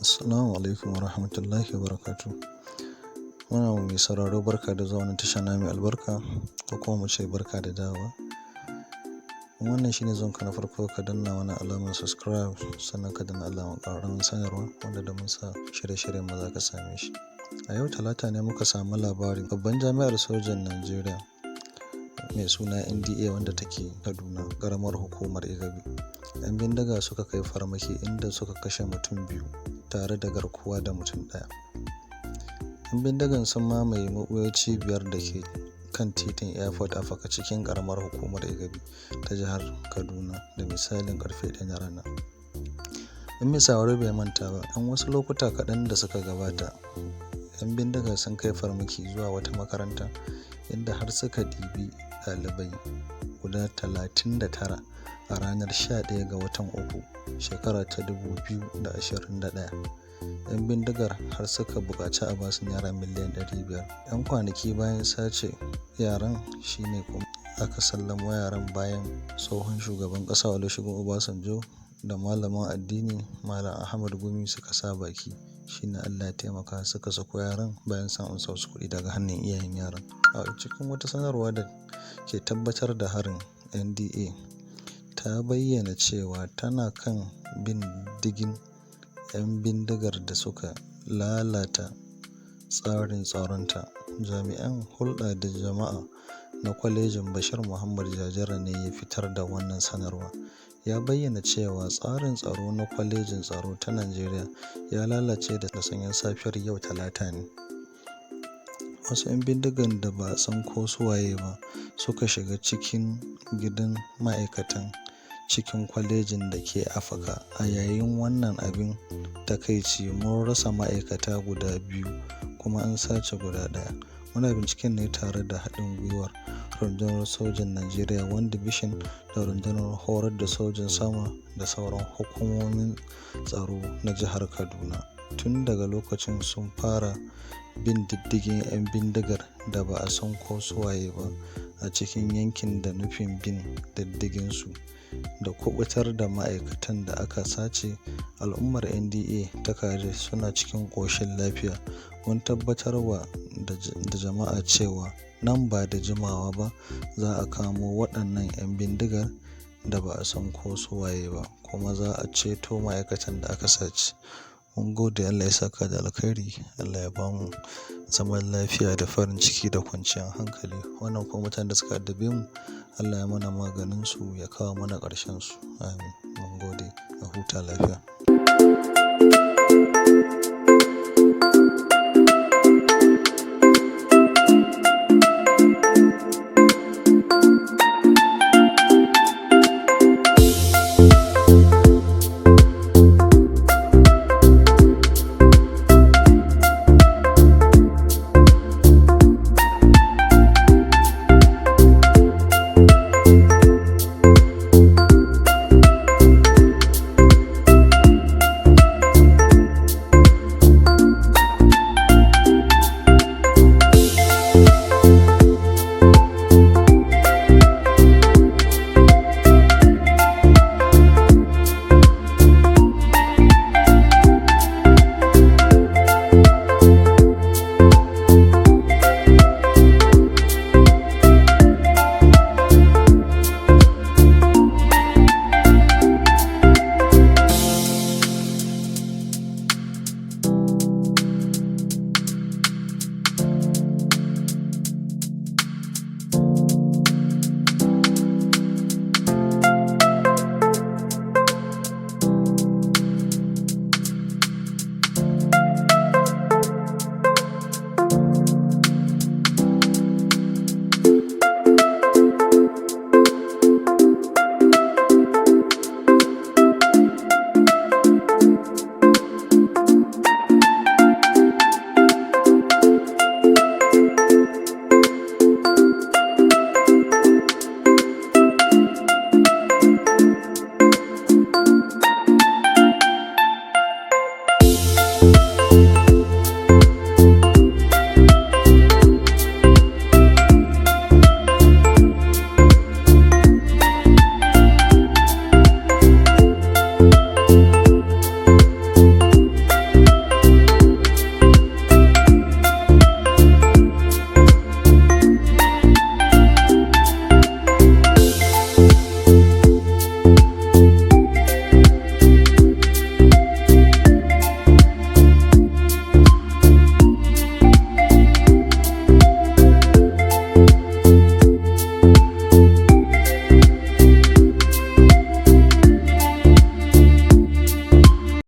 Assalamu alaikum wa rahmatullahi wa barakatuh. Muna mai sauraro barka da zuwa wannan tasha na mai albarka, ko kuma mu ce barka da dawowa. Wannan shine zonka na farko, ka danna mana alamar subscribe, sannan ka danna alamar ƙararrawar sanarwa wanda da mun sa shirye-shiryen mu za ka same shi. A yau Talata ne muka samu labarin babban jami'ar sojan Najeriya mai suna NDA wanda take Kaduna, ƙaramar hukumar Igabi. 'Yan bindiga suka kai farmaki inda suka kashe mutum 2 tare da garkuwa da mutum 1. 'Yan bindigan sun mamaye maɓoyar cibiyar da ke kan titin Airport a Faka cikin ƙaramar hukumar Igabi ta jihar Kaduna da misalin ƙarfe 1 na rana. In mai sauraro bai manta ba, 'yan wasu lokuta kaɗan da suka gabata, 'yan bindiga sun kai farmaki zuwa wata makaranta inda har suka ɗibi ɗalibai guda 39 a ranar 11 ga watan Uku, shekara ta 2021. 'Yan bindigar har suka buƙaci a basu naira miliyan 500. 'Yan kwanaki bayan sace yaran shine kuma aka sallamo yaran bayan tsohon shugaban ƙasa Olusegun Obasanjo da malamin addini Malam Ahmad Gumi suka sa baki. Shine Allah ya taimaka suka sako yaran bayan sun amsa wasu kuɗi daga hannun iyayen yaran. A cikin wata sanarwa da ke tabbatar da harin, NDA ta bayyana cewa tana kan bin diddigin 'yan bindigar da suka lalata tsarin tsaronta. Jami'an hulɗa da jama'a na kwalejin Bashir Muhammad Jajara ne ya fitar da wannan sanarwa. Ya bayyana cewa tsarin tsaro na kwalejin tsaro ta Najeriya ya lalace da sanyin safiyar yau Talata ne. Wasu 'yan bindigan da ba a san ko su waye ba suka shiga cikin gidan ma'aikatan cikin kwalejin da ke Afaka. A yayin wannan abin takaici, mun rasa ma'aikata guda 2 kuma an sace guda 1. Muna binciken ne tare da haɗin gwiwar rundunar sojan Najeriya, One Division da rundunar horar da sojan sama da sauran hukumomin tsaro na jihar Kaduna. Tun daga lokacin sun fara bin diddigin 'yan bindigar da ba a san ko su waye ba a cikin yankin da nufin bin diddiginsu da kubutar da ma'aikatan da aka sace. Al'ummar NDA ta Kare suna cikin ƙoshin lafiya. Mun tabbatarwa da jama'a cewa nan ba da jimawa ba za a kamo waɗannan 'yan bindigar da ba a san ko su waye ba, kuma za a ceto ma'aikatan da aka sace. Mun gode, Allah ya saka da alkhairi, Allah ya bamu zaman lafiya da farin ciki da kwanciyar hankali. Wannan kuma mutanen da suka addabe mu, Allah ya mana maganin su, ya kawo mana ƙarshen su. Amin. Mun gode, a huta lafiya.